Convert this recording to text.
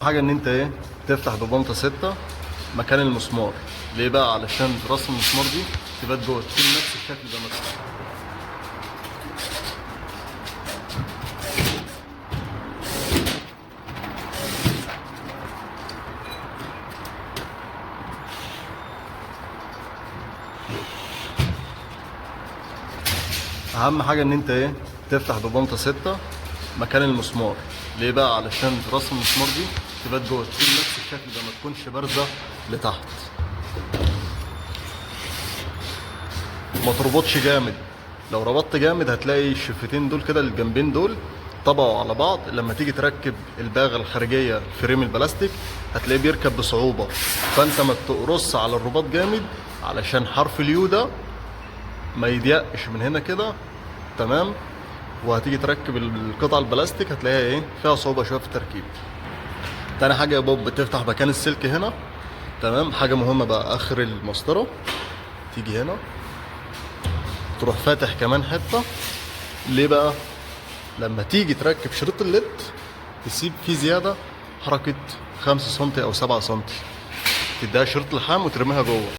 حاجة ان انت تفتح ببنطة 6 مكان المسمار. ليه بقى؟ علشان راس المسمار دي تبات جوه، تكون نفس الشكل ده مثلا. اهم حاجة ان انت تفتح ببنطة 6 مكان المسمار. ليه بقى؟ علشان راس المسمار دي تبات جوه، تكون نفس الشكل ده، ما تكونش بارزة لتحت. ما تربطش جامد. لو ربطت جامد هتلاقي الشفتين دول كده، الجنبين دول طبقوا على بعض. لما تيجي تركب الباغة الخارجية الفريم البلاستيك هتلاقيه بيركب بصعوبة. فانت ما تقرص على الرباط جامد علشان حرف اليو ده ما يضيقش من هنا كده. تمام. وهتيجي تركب القطع البلاستيك هتلاقيها فيها صعوبة شوية في التركيب. تاني حاجة يا بوب، بتفتح مكان السلك هنا. تمام. حاجة مهمة بقى، اخر المسطرة تيجي هنا تروح فاتح كمان حتة. ليه بقى؟ لما تيجي تركب شريط الليد تسيب فيه زيادة حركة 5 سنتي أو 7 سنتي، تديها شريط لحام وترميها جوه.